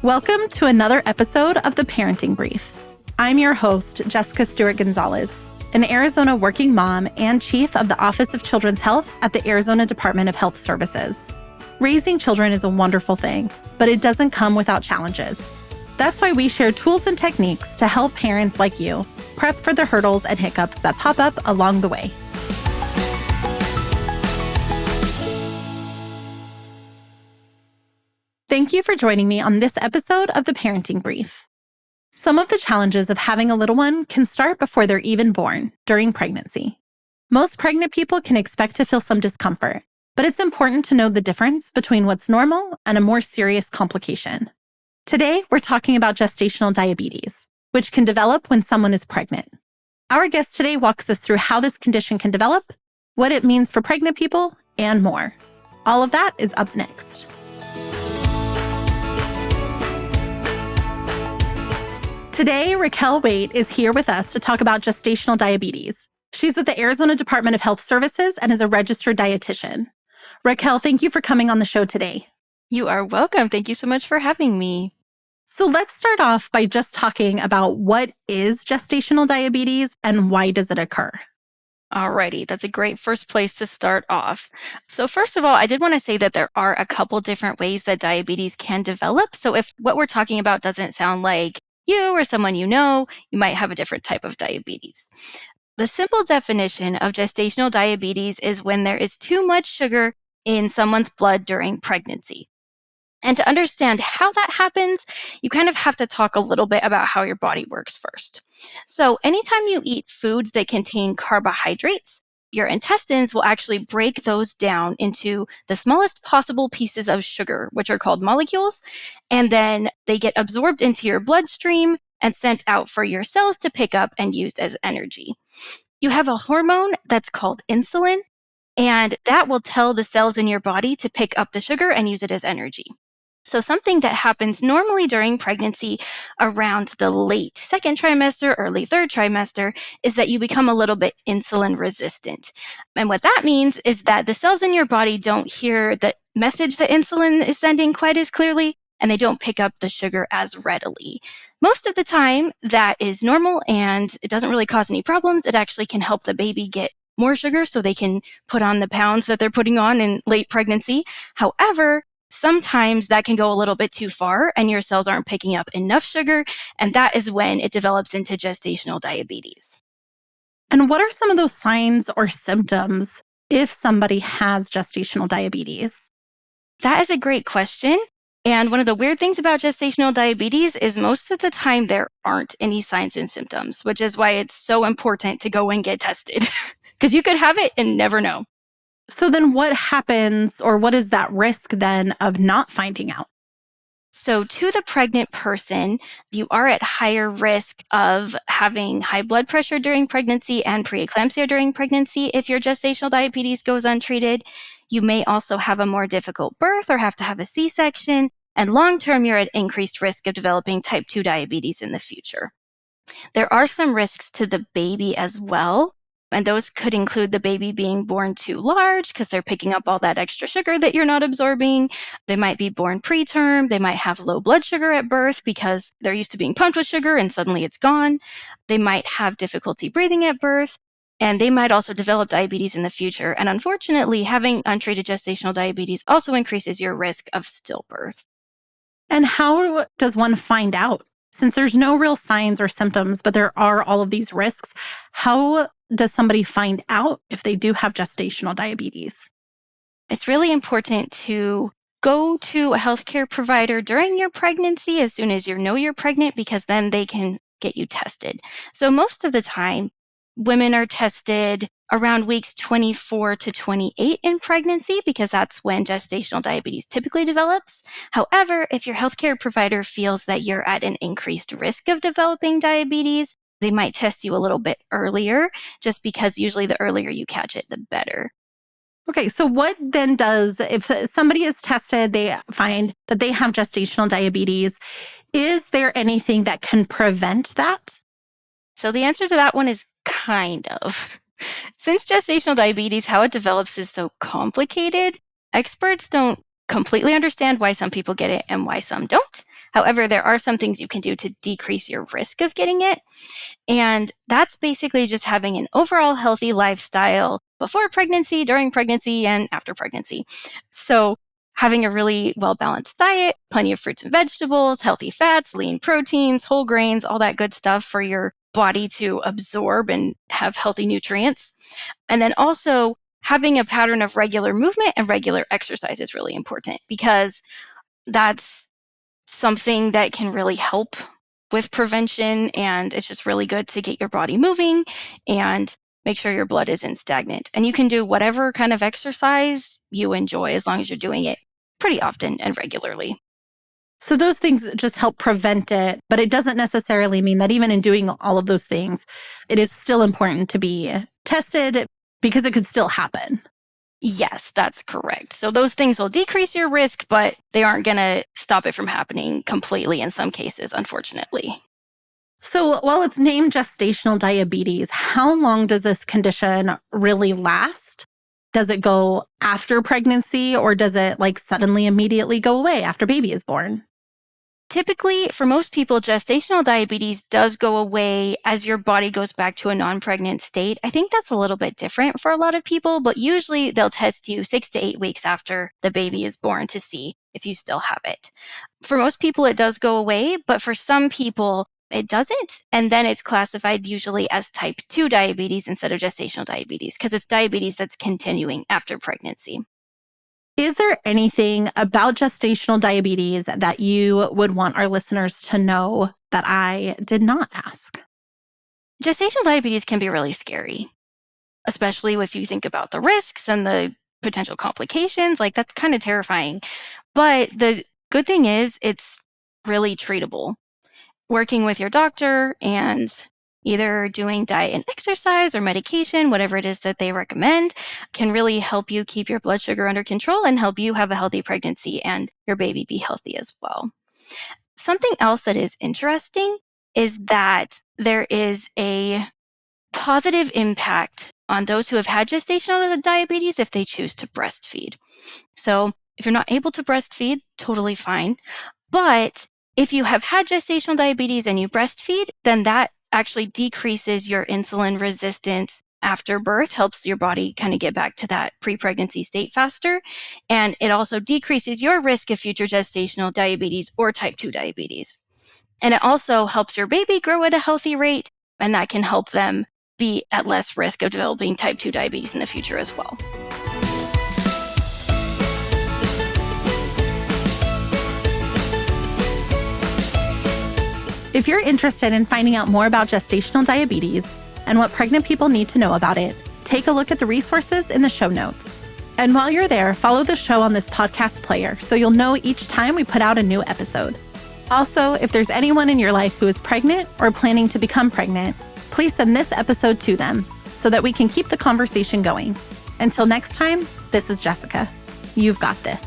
Welcome to another episode of The Parenting Brief. I'm your host, Jessica Stewart-Gonzalez, an Arizona working mom and chief of the Office of Children's Health at the Arizona Department of Health Services. Raising children is a wonderful thing, but it doesn't come without challenges. That's why we share tools and techniques to help parents like you prep for the hurdles and hiccups that pop up along the way. Thank you for joining me on this episode of The Parenting Brief. Some of the challenges of having a little one can start before they're even born, during pregnancy. Most pregnant people can expect to feel some discomfort, but it's important to know the difference between what's normal and a more serious complication. Today, we're talking about gestational diabetes, which can develop when someone is pregnant. Our guest today walks us through how this condition can develop, what it means for pregnant people, and more. All of that is up next. Today, Raquelle Weight is here with us to talk about gestational diabetes. She's with the Arizona Department of Health Services and is a registered dietitian. Raquelle, thank you for coming on the show today. You are welcome. Thank you so much for having me. So let's start off by just talking about what is gestational diabetes and why does it occur? Alrighty, that's a great first place to start off. So first of all, I did want to say that there are a couple different ways that diabetes can develop. So if what we're talking about doesn't sound like you or someone you know, you might have a different type of diabetes. The simple definition of gestational diabetes is when there is too much sugar in someone's blood during pregnancy. And to understand how that happens, you kind of have to talk a little bit about how your body works first. So anytime you eat foods that contain carbohydrates, your intestines will actually break those down into the smallest possible pieces of sugar, which are called molecules, and then they get absorbed into your bloodstream and sent out for your cells to pick up and use as energy. You have a hormone that's called insulin, and that will tell the cells in your body to pick up the sugar and use it as energy. So something that happens normally during pregnancy around the late second trimester, early third trimester, is that you become a little bit insulin resistant. And what that means is that the cells in your body don't hear the message that insulin is sending quite as clearly, and they don't pick up the sugar as readily. Most of the time, that is normal and it doesn't really cause any problems. It actually can help the baby get more sugar so they can put on the pounds that they're putting on in late pregnancy. However, sometimes that can go a little bit too far and your cells aren't picking up enough sugar, and that is when it develops into gestational diabetes. And what are some of those signs or symptoms if somebody has gestational diabetes? That is a great question. And one of the weird things about gestational diabetes is most of the time there aren't any signs and symptoms, which is why it's so important to go and get tested because you could have it and never know. So then what happens, or what is that risk then of not finding out? So to the pregnant person, you are at higher risk of having high blood pressure during pregnancy and preeclampsia during pregnancy if your gestational diabetes goes untreated. You may also have a more difficult birth or have to have a C-section. And long-term, you're at increased risk of developing type 2 diabetes in the future. There are some risks to the baby as well. And those could include the baby being born too large because they're picking up all that extra sugar that you're not absorbing. They might be born preterm. They might have low blood sugar at birth because they're used to being pumped with sugar and suddenly it's gone. They might have difficulty breathing at birth. And they might also develop diabetes in the future. And unfortunately, having untreated gestational diabetes also increases your risk of stillbirth. And how does one find out? Since there's no real signs or symptoms, but there are all of these risks, how does somebody find out if they do have gestational diabetes? It's really important to go to a healthcare provider during your pregnancy as soon as you know you're pregnant, because then they can get you tested. So most of the time, women are tested around weeks 24 to 28 in pregnancy because that's when gestational diabetes typically develops. However, if your healthcare provider feels that you're at an increased risk of developing diabetes, they might test you a little bit earlier, just because usually the earlier you catch it, the better. Okay, so what then does, if somebody is tested, they find that they have gestational diabetes, is there anything that can prevent that? So the answer to that one is kind of. Since gestational diabetes, how it develops is so complicated, experts don't completely understand why some people get it and why some don't. However, there are some things you can do to decrease your risk of getting it. And that's basically just having an overall healthy lifestyle before pregnancy, during pregnancy, and after pregnancy. So having a really well-balanced diet, plenty of fruits and vegetables, healthy fats, lean proteins, whole grains, all that good stuff for your body to absorb and have healthy nutrients. And then also having a pattern of regular movement and regular exercise is really important, because that's something that can really help with prevention. And it's just really good to get your body moving and make sure your blood isn't stagnant. And you can do whatever kind of exercise you enjoy as long as you're doing it pretty often and regularly. So those things just help prevent it, but it doesn't necessarily mean that even in doing all of those things, it is still important to be tested because it could still happen. Yes, that's correct. So those things will decrease your risk, but they aren't going to stop it from happening completely in some cases, unfortunately. So while it's named gestational diabetes, how long does this condition really last? Does it go after pregnancy, or does it suddenly immediately go away after baby is born? Typically, for most people, gestational diabetes does go away as your body goes back to a non-pregnant state. I think that's a little bit different for a lot of people, but usually they'll test you 6 to 8 weeks after the baby is born to see if you still have it. For most people, it does go away, but for some people, it doesn't. And then it's classified usually as type 2 diabetes instead of gestational diabetes, because it's diabetes that's continuing after pregnancy. Is there anything about gestational diabetes that you would want our listeners to know that I did not ask? Gestational diabetes can be really scary, especially if you think about the risks and the potential complications. That's kind of terrifying. But the good thing is it's really treatable. Working with your doctor and either doing diet and exercise or medication, whatever it is that they recommend, can really help you keep your blood sugar under control and help you have a healthy pregnancy and your baby be healthy as well. Something else that is interesting is that there is a positive impact on those who have had gestational diabetes if they choose to breastfeed. So if you're not able to breastfeed, totally fine. But if you have had gestational diabetes and you breastfeed, then that actually decreases your insulin resistance after birth, helps your body kind of get back to that pre-pregnancy state faster. And it also decreases your risk of future gestational diabetes or type 2 diabetes. And it also helps your baby grow at a healthy rate, and that can help them be at less risk of developing type 2 diabetes in the future as well. If you're interested in finding out more about gestational diabetes and what pregnant people need to know about it, take a look at the resources in the show notes. And while you're there, follow the show on this podcast player so you'll know each time we put out a new episode. Also, if there's anyone in your life who is pregnant or planning to become pregnant, please send this episode to them so that we can keep the conversation going. Until next time, this is Jessica. You've got this.